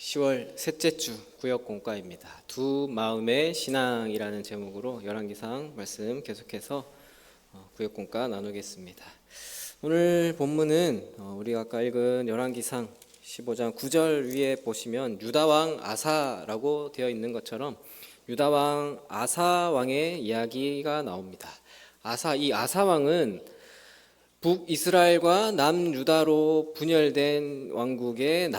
10월 셋째 주 구역 공과입니다. 두 마음의 신앙이라는 제목으로 열왕기상 말씀 계속해서 구역 공과 나누겠습니다. 오늘 본문은 우리가 아까 읽은 열왕기상 15장 9절 위에 보시면 유다왕 아사라고 되어 있는 것처럼 유다왕 아사 왕의 이야기가 나옵니다. 이 아사 왕은 북이스라엘과 남유다로 분열된 왕국의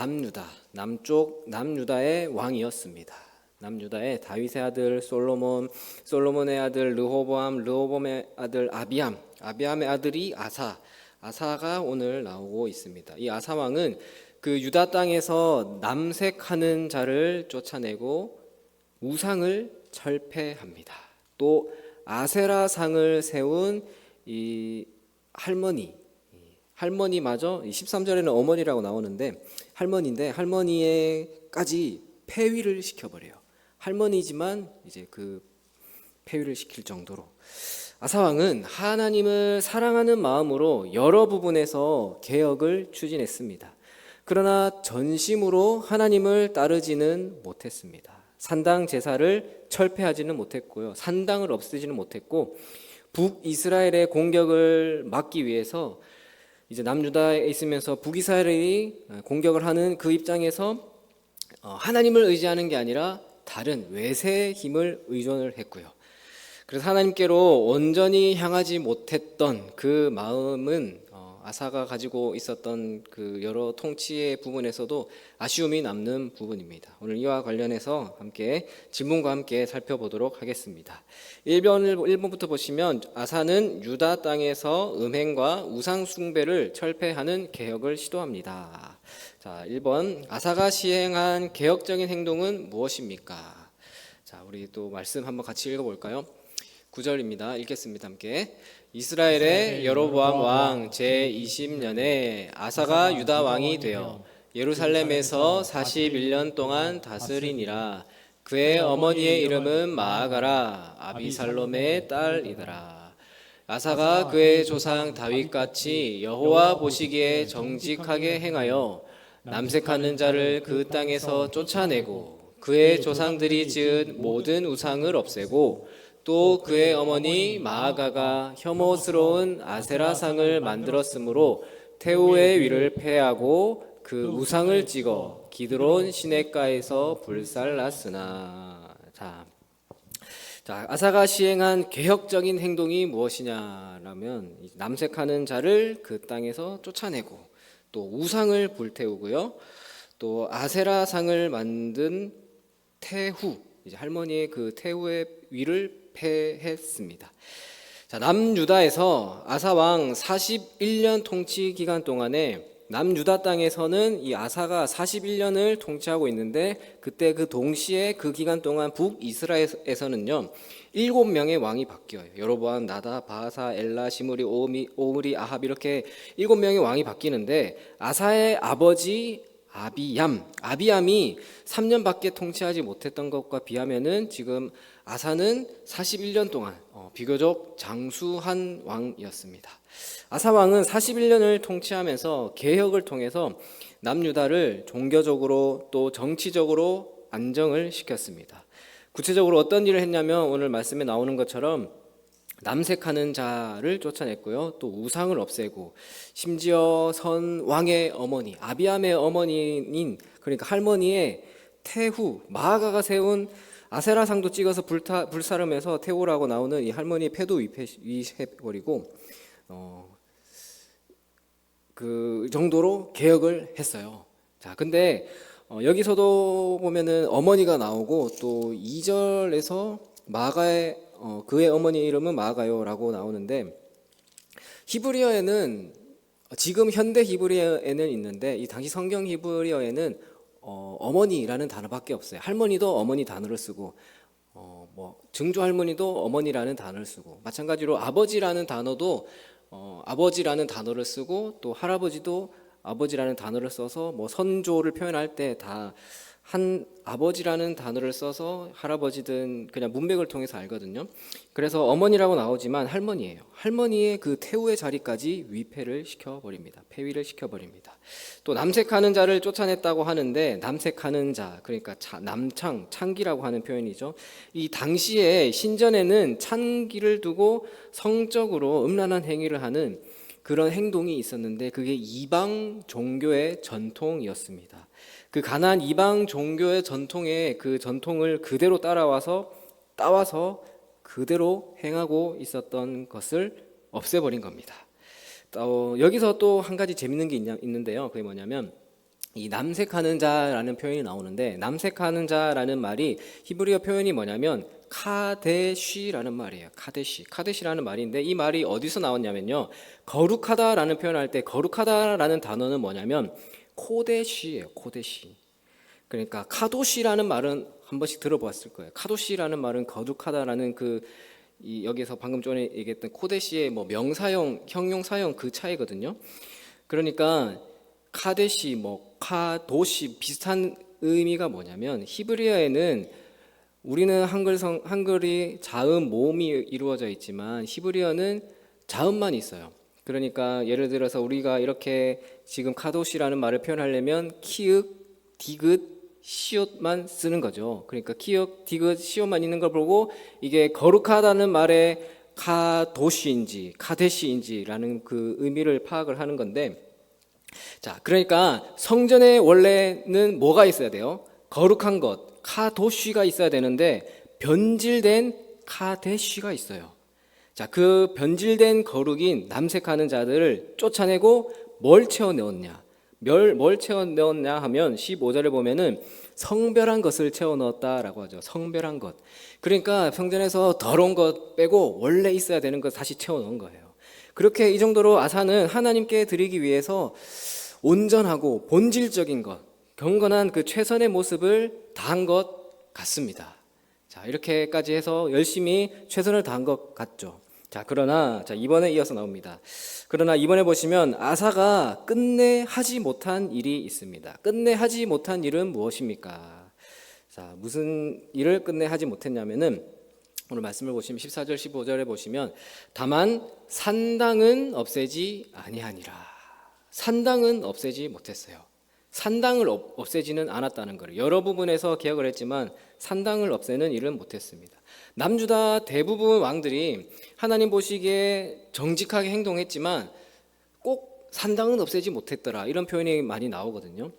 남쪽 남유다의 왕이었습니다. 남유다의 다윗의 아들 솔로몬, 솔로몬의 아들 르호보암, 르호보암의 아들 아비암의 아들이 아사가 오늘 나오고 있습니다. 이 아사 왕은 그 유다 땅에서 남색하는 자를 쫓아내고 우상을 철폐합니다. 또 아세라상을 세운 이 할머니마저 13절에는 어머니라고 나오는데 할머니에까지 폐위를 시켜버려요. 할머니지만 이제 그 폐위를 시킬 정도로 아사왕은 하나님을 사랑하는 마음으로 여러 부분에서 개혁을 추진했습니다. 그러나 전심으로 하나님을 따르지는 못했습니다. 산당 제사를 철폐하지는 못했고요. 산당을 없애지는 못했고 북이스라엘의 공격을 막기 위해서 이제 남유다에 있으면서 북이스라엘이 공격을 하는 그 입장에서 하나님을 의지하는 게 아니라 다른 외세의 힘을 의존을 했고요. 그래서 하나님께로 온전히 향하지 못했던 그 마음은 아사가 가지고 있었던 그 여러 통치의 부분에서도 아쉬움이 남는 부분입니다. 오늘 이와 관련해서 함께 질문과 함께 살펴보도록 하겠습니다. 1번부터 보시면 아사는 유다 땅에서 음행과 우상 숭배를 철폐하는 개혁을 시도합니다. 자, 1번 아사가 시행한 개혁적인 행동은 무엇입니까? 자, 우리 또 말씀 한번 같이 읽어볼까요? 9절입니다. 읽겠습니다. 함께. 이스라엘의 여로보암 왕 제20년에 아사가 유다 왕이 되어 예루살렘에서 41년 동안 다스리니라. 그의 어머니의 이름은 마아가라 아비살롬의 딸이더라. 아사가 그의 조상 다윗같이 여호와 보시기에 정직하게 행하여 남색하는 자를 그 땅에서 쫓아내고 그의 조상들이 지은 모든 우상을 없애고 또 그의 어머니 마아가가 혐오스러운 아세라상을 만들었으므로 태우의 위를 폐하고 그 우상을 찍어 기드론 시냇가에서 불살랐으나. 자, 아사가 시행한 개혁적인 행동이 무엇이냐라면 남색하는 자를 그 땅에서 쫓아내고 또 우상을 불태우고요. 또 아세라상을 만든 태후, 이제 할머니의 그 태후의 위를 폐했습니다. 자, 남유다에서 아사 왕 41년 통치 기간 동안에 남유다 땅에서는 이 아사가 41년을 통치하고 있는데 그때 그 동시에 그 기간 동안 북이스라엘에서는요 7명의 왕이 바뀌어요. 여로보암, 나답, 바하사, 엘라, 시므리, 오므리, 아합 이렇게 7명의 왕이 바뀌는데 아사의 아버지 아비암이 3년밖에 통치하지 못했던 것과 비하면은 지금 아사는 41년 동안 비교적 장수한 왕이었습니다. 아사 왕은 41년을 통치하면서 개혁을 통해서 남유다를 종교적으로 또 정치적으로 안정을 시켰습니다. 구체적으로 어떤 일을 했냐면 오늘 말씀에 나오는 것처럼 남색하는 자를 쫓아냈고요. 또 우상을 없애고 심지어 선 왕의 어머니 아비암의 어머니인 그러니까 할머니의 태후 마아가가 세운 아세라상도 찍어서 불사름해서 태우라고 나오는 이 할머니의 폐도 위해버리고 그 정도로 개혁을 했어요. 자, 근데 여기서도 보면은 어머니가 나오고 또 2절에서 마아가의 그의 어머니 이름은 마아가요라고 나오는데 히브리어에는 지금 현대 히브리어에는 있는데 이 당시 성경 히브리어에는 어머니라는 단어밖에 없어요. 할머니도 어머니 단어를 쓰고 증조 할머니도 어머니라는 단어를 쓰고 마찬가지로 아버지라는 단어도 아버지라는 단어를 쓰고 또 할아버지도 아버지라는 단어를 써서 선조를 표현할 때 다 한 아버지라는 단어를 써서 할아버지든 그냥 문맥을 통해서 알거든요. 그래서 어머니라고 나오지만 할머니예요. 할머니의 그 태우의 자리까지 위패를 시켜버립니다. 폐위를 시켜버립니다. 또 남색하는 자를 쫓아냈다고 하는데 남색하는 자, 그러니까 남창, 창기라고 하는 표현이죠. 이 당시에 신전에는 창기를 두고 성적으로 음란한 행위를 하는 그런 행동이 있었는데 그게 이방 종교의 전통이었습니다. 그 가나안 이방 종교의 전통에 그 전통을 그대로 따와서 그대로 행하고 있었던 것을 없애버린 겁니다. 여기서 또 한 가지 재밌는 게 있는데요. 그게 뭐냐면 이 남색하는 자라는 표현이 나오는데 남색하는 자라는 말이 히브리어 표현이 뭐냐면 카데시라는 말이에요. 카데시라는 말인데 이 말이 어디서 나왔냐면요. 거룩하다라는 표현을 할 때 거룩하다라는 단어는 뭐냐면 코데시예요. 코데시. 그러니까 카도시라는 말은 한 번씩 들어보았을 거예요. 카도시라는 말은 거룩하다라는 여기서 방금 전에 얘기했던 코데시의 뭐 명사형, 형용사형 그 차이거든요. 그러니까 카데시, 카도시 비슷한 의미가 뭐냐면 히브리어에는 우리는 한글이 자음, 모음이 이루어져 있지만 히브리어는 자음만 있어요. 그러니까 예를 들어서 우리가 이렇게 지금 카도시라는 말을 표현하려면 키읔, 디귿, 시옷만 쓰는 거죠. 그러니까 키읔, 디귿, 시옷만 있는 걸 보고 이게 거룩하다는 말에 카도시인지 카데시인지라는 그 의미를 파악을 하는 건데, 자, 그러니까 성전에 원래는 뭐가 있어야 돼요? 거룩한 것, 카도시가 있어야 되는데 변질된 카데시가 있어요. 자, 그 변질된 거룩인 남색하는 자들을 쫓아내고 뭘 채워 넣었냐? 뭘 채워 넣었냐 하면 15절에 보면은 성별한 것을 채워 넣었다라고 하죠. 성별한 것. 그러니까 성전에서 더러운 것 빼고 원래 있어야 되는 것 다시 채워 넣은 거예요. 그렇게 이 정도로 아사는 하나님께 드리기 위해서 온전하고 본질적인 것, 경건한 그 최선의 모습을 다한 것 같습니다. 자, 이렇게까지 해서 열심히 최선을 다한 것 같죠. 자, 그러나 이번에 이어서 나옵니다. 그러나 이번에 보시면 아사가 끝내 하지 못한 일이 있습니다. 끝내 하지 못한 일은 무엇입니까? 자, 무슨 일을 끝내 하지 못했냐면은 오늘 말씀을 보시면 14절 15절에 보시면 다만 산당은 없애지 아니하니라. 산당은 없애지 못했어요. 산당을 없애지는 않았다는 거예요. 여러 부분에서 개혁을 했지만 산당을 없애는 일은 못했습니다. 남주다 대부분 왕들이 하나님 보시기에 정직하게 행동했지만 꼭 산당은 없애지 못했더라, 이런 표현이 많이 나오거든요.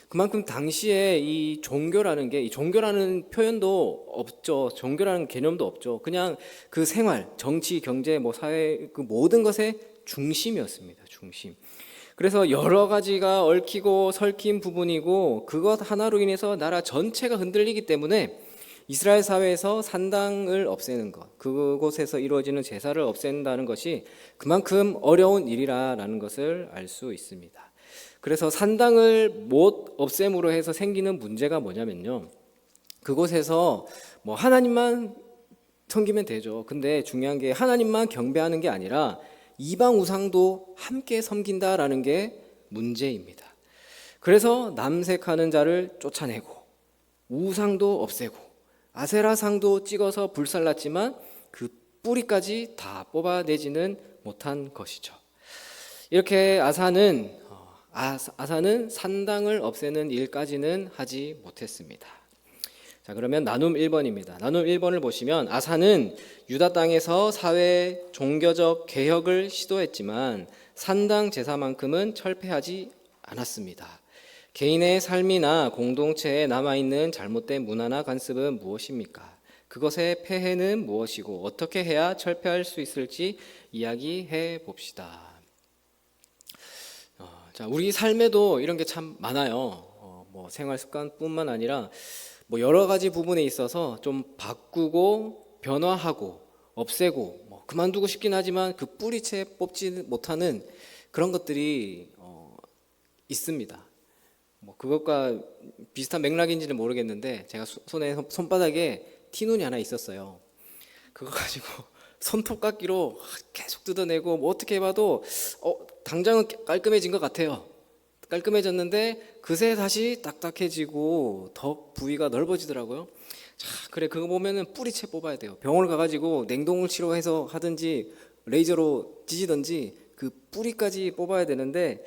그만큼 당시에 이 종교라는 표현도 없죠. 종교라는 개념도 없죠. 그냥 그 생활, 정치, 경제, 사회 그 모든 것의 중심이었습니다. 중심. 그래서 여러 가지가 얽히고 설킨 부분이고 그것 하나로 인해서 나라 전체가 흔들리기 때문에 이스라엘 사회에서 산당을 없애는 것, 그곳에서 이루어지는 제사를 없앤다는 것이 그만큼 어려운 일이라는 것을 알 수 있습니다. 그래서 산당을 못 없앰으로 해서 생기는 문제가 뭐냐면요, 그곳에서 하나님만 섬기면 되죠. 근데 중요한 게 하나님만 경배하는 게 아니라 이방 우상도 함께 섬긴다라는 게 문제입니다. 그래서 남색하는 자를 쫓아내고 우상도 없애고 아세라상도 찍어서 불살랐지만 그 뿌리까지 다 뽑아내지는 못한 것이죠. 이렇게 아사는 산당을 없애는 일까지는 하지 못했습니다. 자, 그러면 나눔 1번입니다. 나눔 1번을 보시면 아사는 유다 땅에서 사회 종교적 개혁을 시도했지만 산당 제사만큼은 철폐하지 않았습니다. 개인의 삶이나 공동체에 남아있는 잘못된 문화나 관습은 무엇입니까? 그것의 폐해는 무엇이고 어떻게 해야 철폐할 수 있을지 이야기해 봅시다. 자, 우리 삶에도 이런 게 참 많아요. 생활 습관뿐만 아니라 여러 가지 부분에 있어서 좀 바꾸고 변화하고 없애고 그만두고 싶긴 하지만 그 뿌리채 뽑지 못하는 그런 것들이 있습니다. 그것과 비슷한 맥락인지는 모르겠는데 제가 손바닥에 티눈이 하나 있었어요. 그거 가지고 손톱깎이로 계속 뜯어내고 어떻게 해봐도 당장은 깔끔해진 것 같아요. 깔끔해졌는데 그새 다시 딱딱해지고 더 부위가 넓어지더라고요. 자, 그래 그거 보면은 뿌리채 뽑아야 돼요. 병원을 가가지고 냉동을 치료해서 하든지 레이저로 찌지든지 그 뿌리까지 뽑아야 되는데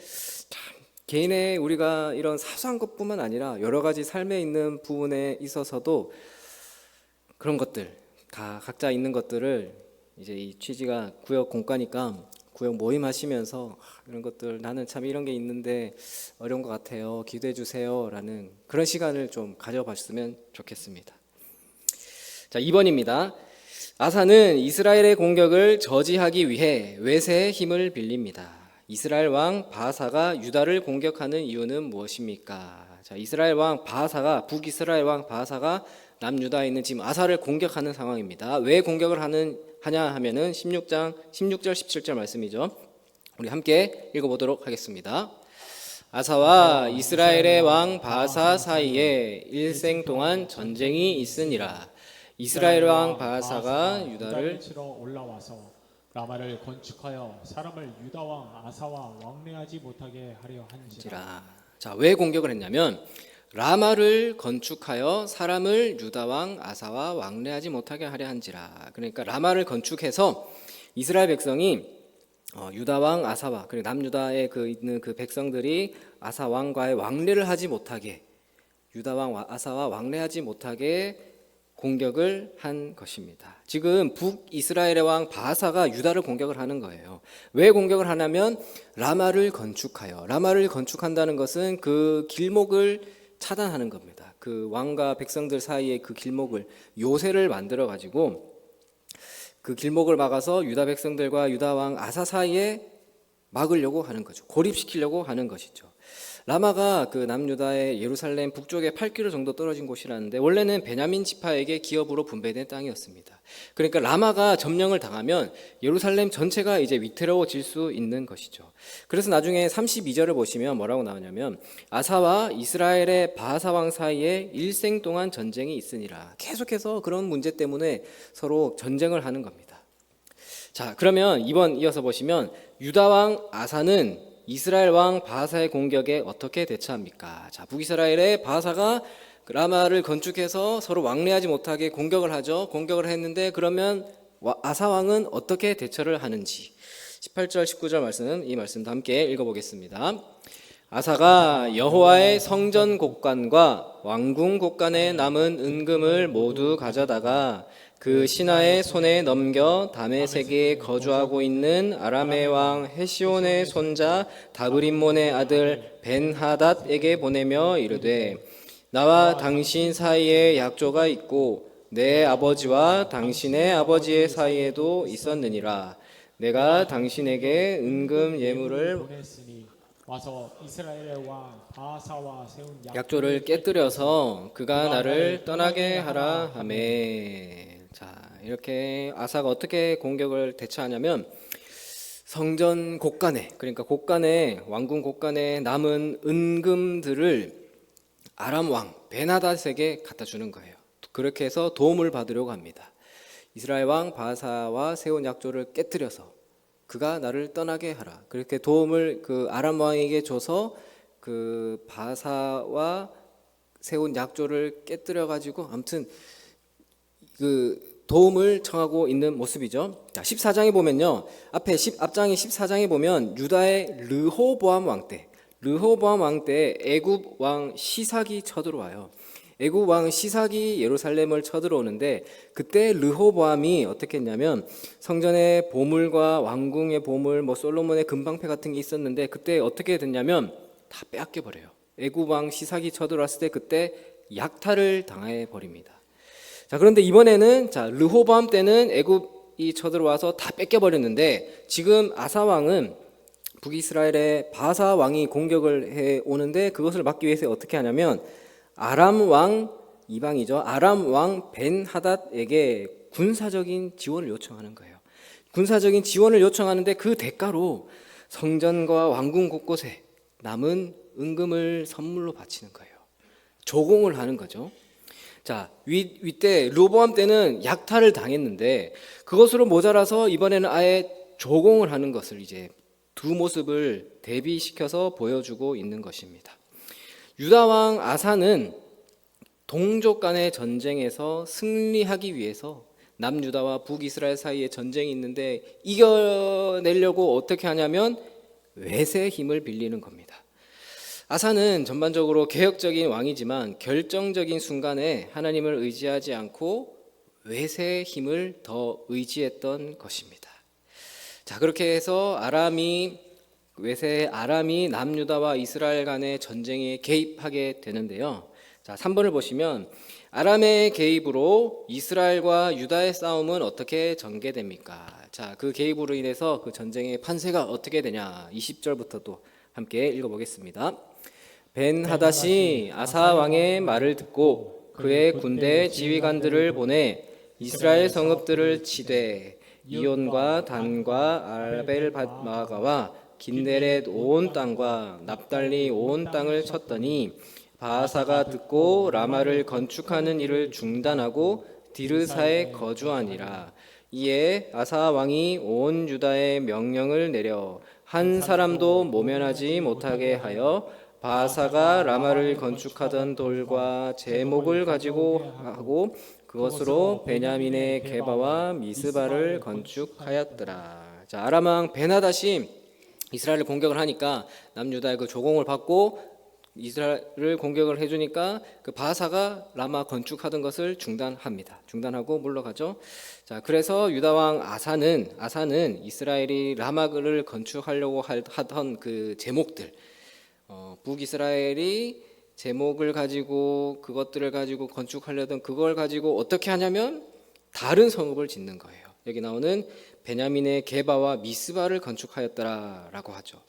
참 개인의 우리가 이런 사소한 것뿐만 아니라 여러 가지 삶에 있는 부분에 있어서도 그런 것들 다 각자 있는 것들을 이제 이 취지가 구역 공과니까 구역 모임하시면서 이런 것들 나는 참 이런 게 있는데 어려운 것 같아요. 기도해 주세요라는 그런 시간을 좀 가져봤으면 좋겠습니다. 자, 2번입니다. 아사는 이스라엘의 공격을 저지하기 위해 외세의 힘을 빌립니다. 이스라엘 왕 바하사가 유다를 공격하는 이유는 무엇입니까? 자, 이스라엘 왕 바하사가 북이스라엘 왕 바하사가 남유다에 있는 지금 아사를 공격하는 상황입니다. 왜 공격을 하냐 하면은 16절 17절 말씀이죠. 우리 함께 읽어보도록 하겠습니다. 아사와 이스라엘의 왕 바하사 사이에 일생 동안 전쟁이 있으니라. 이스라엘 왕 바하사가 유다를 치러 올라와서 라마를 건축하여 사람을 유다 왕 아사와 왕래하지 못하게 하려 한지라. 자, 왜 공격을 했냐면 라마를 건축하여 사람을 유다 왕 아사와 왕래하지 못하게 하려 한지라. 그러니까 라마를 건축해서 이스라엘 백성이 유다 왕 아사와 그리고 남유다에 있는 그 백성들이 아사 왕과의 왕래를 하지 못하게 유다 왕 아사와 왕래하지 못하게 공격을 한 것입니다. 지금 북이스라엘의 왕 바하사가 유다를 공격을 하는 거예요. 왜 공격을 하냐면 라마를 건축한다는 것은 그 길목을 차단하는 겁니다. 그 왕과 백성들 사이의 그 길목을 요새를 만들어 가지고 그 길목을 막아서 유다 백성들과 유다 왕 아사 사이에 막으려고 하는 거죠. 고립시키려고 하는 것이죠. 라마가 그 남유다의 예루살렘 북쪽에 8km 정도 떨어진 곳이라는데 원래는 베냐민 지파에게 기업으로 분배된 땅이었습니다. 그러니까 라마가 점령을 당하면 예루살렘 전체가 이제 위태로워질 수 있는 것이죠. 그래서 나중에 32절을 보시면 뭐라고 나오냐면 아사와 이스라엘의 바하사 왕 사이에 일생 동안 전쟁이 있으니라. 계속해서 그런 문제 때문에 서로 전쟁을 하는 겁니다. 자, 그러면 2번 이어서 보시면 유다 왕 아사는 이스라엘 왕 바하사의 공격에 어떻게 대처합니까? 자, 북이스라엘의 바하사가 라마를 건축해서 서로 왕래하지 못하게 공격을 하죠. 공격을 했는데 그러면 아사 왕은 어떻게 대처를 하는지 18절 19절 말씀 이 말씀도 함께 읽어보겠습니다. 아사가 여호와의 성전 곡간과 왕궁 곡간에 남은 은금을 모두 가져다가 그 신하의 손에 넘겨 다메섹에 거주하고 있는 아람의 왕 헤시온의 손자 다브림몬의 아들 벤하닷에게 보내며 이르되 나와 당신 사이에 약조가 있고 내 아버지와 당신의 아버지의 사이에도 있었느니라. 내가 당신에게 은금 예물을 보냈으니 와서 이스라엘의 왕 바하사와 세운 약조를 깨뜨려서 그가 나를 떠나게 하라 하매. 자, 이렇게 아사가 어떻게 공격을 대처하냐면 성전 곡간에 그러니까 곡간에 왕궁 곡간에 남은 은금들을 아람 왕 벤하닷에게 갖다 주는 거예요. 그렇게 해서 도움을 받으려고 합니다. 이스라엘 왕 바하사와 세운 약조를 깨뜨려서 그가 나를 떠나게 하라. 그렇게 도움을 그 아람 왕에게 줘서 그 바하사와 세운 약조를 깨뜨려 가지고 아무튼 그 도움을 청하고 있는 모습이죠. 자, 14장에 보면요. 앞장의 14장에 보면 유다의 르호보암 왕 때 애굽 왕 시삭이 쳐들어와요. 애굽 왕 시삭이 예루살렘을 쳐들어오는데 그때 르호보암이 어떻게 했냐면 성전의 보물과 왕궁의 보물, 솔로몬의 금방패 같은 게 있었는데 그때 어떻게 됐냐면 다 빼앗겨 버려요. 애굽 왕 시삭이 쳐들어왔을 때 그때 약탈을 당해 버립니다. 자, 그런데 이번에는 르호보암 때는 애굽이 쳐들어와서 다 뺏겨 버렸는데 지금 아사 왕은 북이스라엘의 바하사 왕이 공격을 해 오는데 그것을 막기 위해서 어떻게 하냐면 아람 왕 이방이죠. 아람 왕 벤하닷에게 군사적인 지원을 요청하는 거예요. 군사적인 지원을 요청하는데 그 대가로 성전과 왕궁 곳곳에 남은 은금을 선물로 바치는 거예요. 조공을 하는 거죠. 자, 위때 르호보암 때는 약탈을 당했는데 그것으로 모자라서 이번에는 아예 조공을 하는 것을 이제 두 모습을 대비시켜서 보여주고 있는 것입니다. 유다 왕 아사는 동족 간의 전쟁에서 승리하기 위해서 남유다와 북이스라엘 사이에 전쟁이 있는데 이겨내려고 어떻게 하냐면 외세의 힘을 빌리는 겁니다. 아사는 전반적으로 개혁적인 왕이지만 결정적인 순간에 하나님을 의지하지 않고 외세의 힘을 더 의지했던 것입니다. 자, 그렇게 해서 외세 아람이 남유다와 이스라엘 간의 전쟁에 개입하게 되는데요. 자, 3번을 보시면 아람의 개입으로 이스라엘과 유다의 싸움은 어떻게 전개됩니까? 자, 그 개입으로 인해서 그 전쟁의 판세가 어떻게 되냐? 20절부터도 함께 읽어보겠습니다. 벤하닷이 아사 왕의 말을 듣고 그의 군대 지휘관들을 보내 이스라엘 성읍들을 치되 이온과 단과 아벨밭마가와 긴네렛 온 땅과 납달리 온 땅을 쳤더니 바하사가 듣고 라마를 건축하는 일을 중단하고 디르사에 거주하니라. 이에 아사 왕이 온 유다에 명령을 내려 한 사람도 모면하지 못하게 하여 바하사가 라마를 건축하던 돌과 제목을 가지고 하고 그것으로 베냐민의 게바와 미스바를 건축하였더라. 자, 아람 왕 벤하닷이 이스라엘을 공격을 하니까 남유다의 그 조공을 받고 이스라엘을 공격을 해주니까 그 바하사가 라마 건축하던 것을 중단하고 물러가죠. 자, 그래서 유다 왕 아사는 이스라엘이 라마를 건축하려고 하던 그 제목들, 북이스라엘이 제목을 가지고 그것들을 가지고 건축하려던 그걸 가지고 어떻게 하냐면 다른 성읍을 짓는 거예요. 여기 나오는 베냐민의 게바와 미스바를 건축하였더라라고 하죠.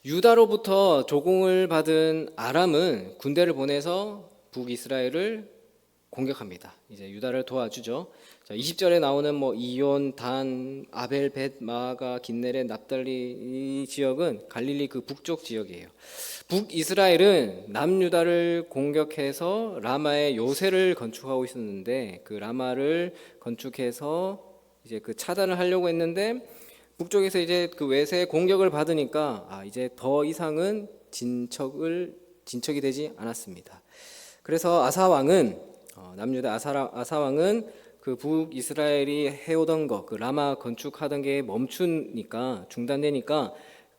유다로부터 조공을 받은 아람은 군대를 보내서 북이스라엘을 공격합니다. 이제 유다를 도와주죠. 자, 20절에 나오는 이온, 단, 아벨, 벳, 마가, 긴네렛, 납달리 이 지역은 갈릴리 그 북쪽 지역이에요. 북이스라엘은 남유다를 공격해서 라마의 요새를 건축하고 있었는데 그 라마를 건축해서 이제 그 차단을 하려고 했는데 북쪽에서 이제 그 외세 공격을 받으니까 이제 더 이상은 진척이 되지 않았습니다. 그래서 남유다 아사 왕은 그 북이스라엘이 해오던 거, 그 라마 건축하던 게 멈추니까 중단되니까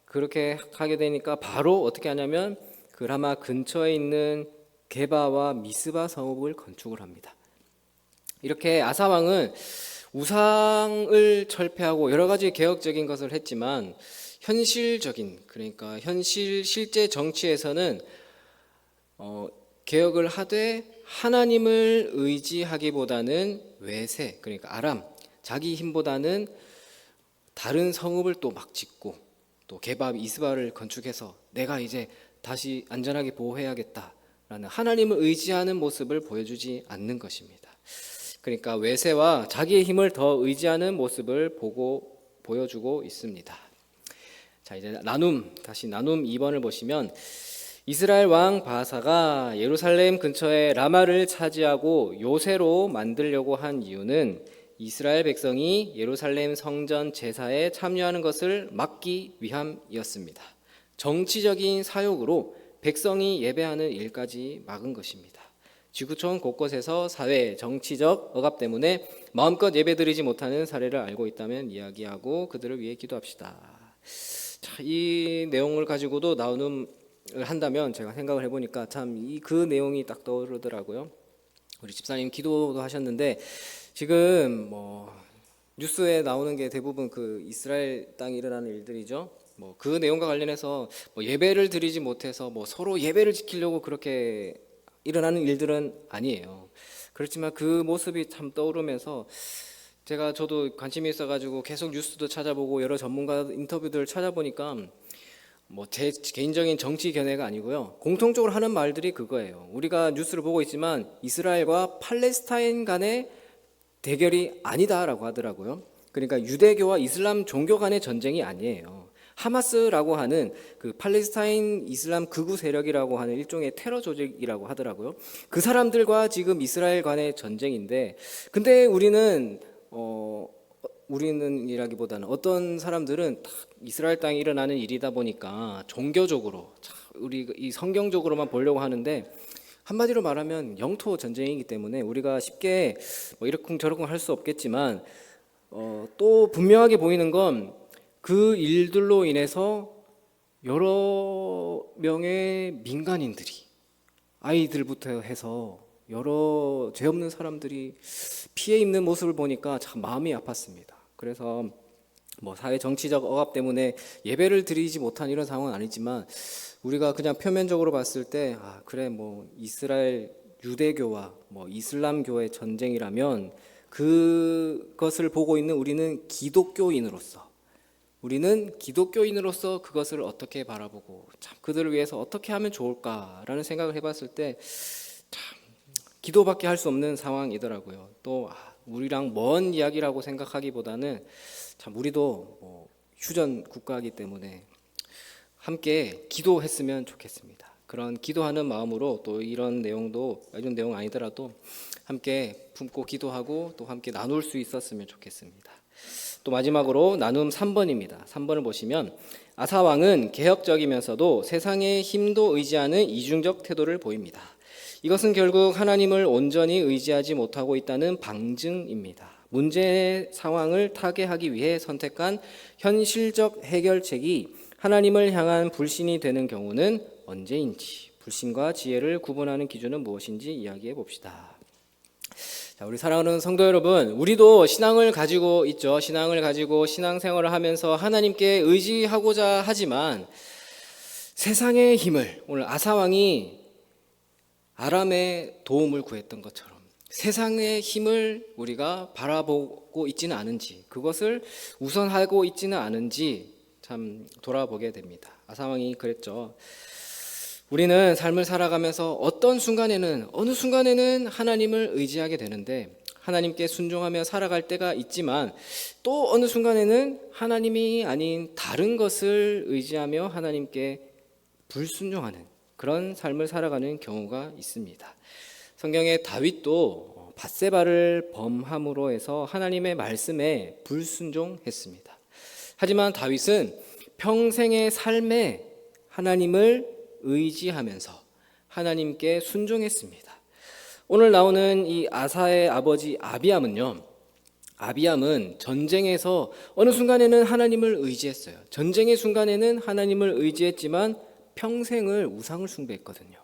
그렇게 하게 되니까 바로 어떻게 하냐면 그 라마 근처에 있는 게바와 미스바 성읍을 건축을 합니다. 이렇게 아사 왕은 우상을 철폐하고 여러 가지 개혁적인 것을 했지만 실제 정치에서는 개혁을 하되 하나님을 의지하기보다는 외세, 그러니까 아람, 자기 힘보다는 다른 성읍을 또 막 짓고 또 게바 미스바를 건축해서 내가 이제 다시 안전하게 보호해야겠다라는 하나님을 의지하는 모습을 보여주지 않는 것입니다. 그러니까 외세와 자기의 힘을 더 의지하는 모습을 보여주고 있습니다. 자, 이제 다시 나눔 2번을 보시면 이스라엘 왕 바하사가 예루살렘 근처에 라마를 차지하고 요새로 만들려고 한 이유는 이스라엘 백성이 예루살렘 성전 제사에 참여하는 것을 막기 위함이었습니다. 정치적인 사욕으로 백성이 예배하는 일까지 막은 것입니다. 지구촌 곳곳에서 사회, 정치적 억압 때문에 마음껏 예배드리지 못하는 사례를 알고 있다면 이야기하고 그들을 위해 기도합시다. 자, 이 내용을 가지고도 나눔을 한다면 제가 생각을 해보니까 참 그 내용이 딱 떠오르더라고요. 우리 집사님 기도도 하셨는데 지금 뉴스에 나오는 게 대부분 그 이스라엘 땅에 일어나는 일들이죠. 그 내용과 관련해서 예배를 드리지 못해서 서로 예배를 지키려고 그렇게 일어나는 일들은 아니에요. 그렇지만 그 모습이 참 떠오르면서 저도 관심이 있어가지고 계속 뉴스도 찾아보고 여러 전문가 인터뷰들을 찾아보니까 제 개인적인 정치 견해가 아니고요. 공통적으로 하는 말들이 그거예요. 우리가 뉴스를 보고 있지만 이스라엘과 팔레스타인 간의 대결이 아니다라고 하더라고요. 그러니까 유대교와 이슬람 종교 간의 전쟁이 아니에요. 하마스라고 하는 그 팔레스타인 이슬람 극우 세력이라고 하는 일종의 테러 조직이라고 하더라고요. 그 사람들과 지금 이스라엘 간의 전쟁인데, 근데 우리는 우리는이라기보다는 어떤 사람들은 다 이스라엘 땅에 일어나는 일이다 보니까 종교적으로 우리 이 성경적으로만 보려고 하는데, 한마디로 말하면 영토 전쟁이기 때문에 우리가 쉽게 뭐 이러쿵저러쿵 할 수 없겠지만, 또 분명하게 보이는 건 그 일들로 인해서 여러 명의 민간인들이, 아이들부터 해서 여러 죄 없는 사람들이 피해 입는 모습을 보니까 참 마음이 아팠습니다. 그래서 뭐 사회 정치적 억압 때문에 예배를 드리지 못한 이런 상황은 아니지만, 우리가 그냥 표면적으로 봤을 때 그래 뭐 이스라엘 유대교와 뭐 이슬람교의 전쟁이라면 그것을 보고 있는 우리는 기독교인으로서 그것을 어떻게 바라보고 참 그들을 위해서 어떻게 하면 좋을까라는 생각을 해봤을 때 참 기도밖에 할 수 없는 상황이더라고요. 또 우리랑 먼 이야기라고 생각하기보다는 참 우리도 휴전 국가이기 때문에 함께 기도했으면 좋겠습니다. 그런 기도하는 마음으로 또 이런 내용 아니더라도 함께 품고 기도하고 또 함께 나눌 수 있었으면 좋겠습니다. 또 마지막으로 나눔 3번입니다. 3번을 보시면 아사 왕은 개혁적이면서도 세상의 힘도 의지하는 이중적 태도를 보입니다. 이것은 결국 하나님을 온전히 의지하지 못하고 있다는 방증입니다. 문제의 상황을 타개하기 위해 선택한 현실적 해결책이 하나님을 향한 불신이 되는 경우는 언제인지, 불신과 지혜를 구분하는 기준은 무엇인지 이야기해 봅시다. 자, 우리 사랑하는 성도 여러분, 우리도 신앙을 가지고 있죠. 신앙을 가지고 신앙생활을 하면서 하나님께 의지하고자 하지만 세상의 힘을, 오늘 아사왕이 아람의 도움을 구했던 것처럼 세상의 힘을 우리가 바라보고 있지는 않은지, 그것을 우선하고 있지는 않은지 참 돌아보게 됩니다. 아사왕이 그랬죠. 우리는 삶을 살아가면서 어느 순간에는 하나님을 의지하게 되는데 하나님께 순종하며 살아갈 때가 있지만, 또 어느 순간에는 하나님이 아닌 다른 것을 의지하며 하나님께 불순종하는 그런 삶을 살아가는 경우가 있습니다. 성경의 다윗도 밧세바를 범함으로 해서 하나님의 말씀에 불순종했습니다. 하지만 다윗은 평생의 삶에 하나님을 의지하면서 하나님께 순종했습니다. 오늘 나오는 이 아사의 아버지 아비암은 전쟁에서 어느 순간에는 하나님을 의지했어요. 전쟁의 순간에는 하나님을 의지했지만 평생을 우상을 숭배했거든요.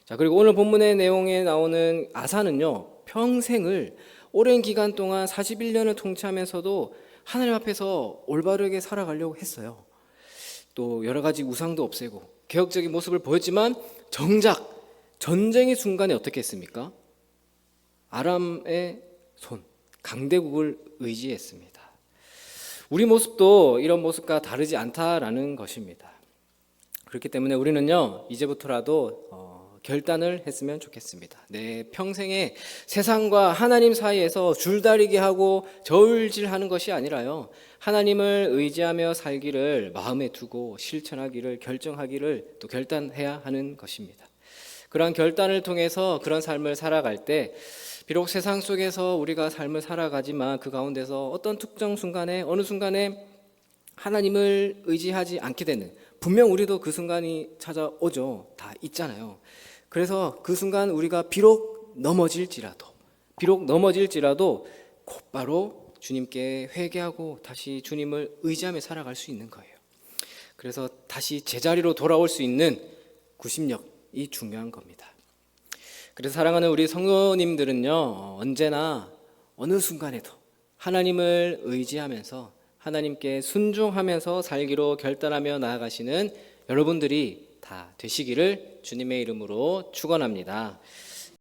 자, 그리고 오늘 본문의 내용에 나오는 아사는요, 평생을 오랜 기간 동안 41년을 통치하면서도 하나님 앞에서 올바르게 살아가려고 했어요. 또 여러 가지 우상도 없애고 개혁적인 모습을 보였지만 정작 전쟁의 순간에 어떻게 했습니까? 아람의 강대국을 의지했습니다. 우리 모습도 이런 모습과 다르지 않다라는 것입니다. 그렇기 때문에 우리는요, 이제부터라도 결단을 했으면 좋겠습니다. 내 평생에 세상과 하나님 사이에서 줄다리기 하고 저울질하는 것이 아니라요, 하나님을 의지하며 살기를 마음에 두고 실천하기를 결정하기를 또 결단해야 하는 것입니다. 그러한 결단을 통해서 그런 삶을 살아갈 때 비록 세상 속에서 우리가 삶을 살아가지만 그 가운데서 어떤 특정 순간에 어느 순간에 하나님을 의지하지 않게 되는, 분명 우리도 그 순간이 찾아오죠. 다 있잖아요. 그래서 그 순간 우리가 비록 넘어질지라도 곧바로 주님께 회개하고 다시 주님을 의지하며 살아갈 수 있는 거예요. 그래서 다시 제자리로 돌아올 수 있는 구심력이 중요한 겁니다. 그래서 사랑하는 우리 성도님들은요, 언제나 어느 순간에도 하나님을 의지하면서 하나님께 순종하면서 살기로 결단하며 나아가시는 여러분들이 다 되시기를 주님의 이름으로 축원합니다.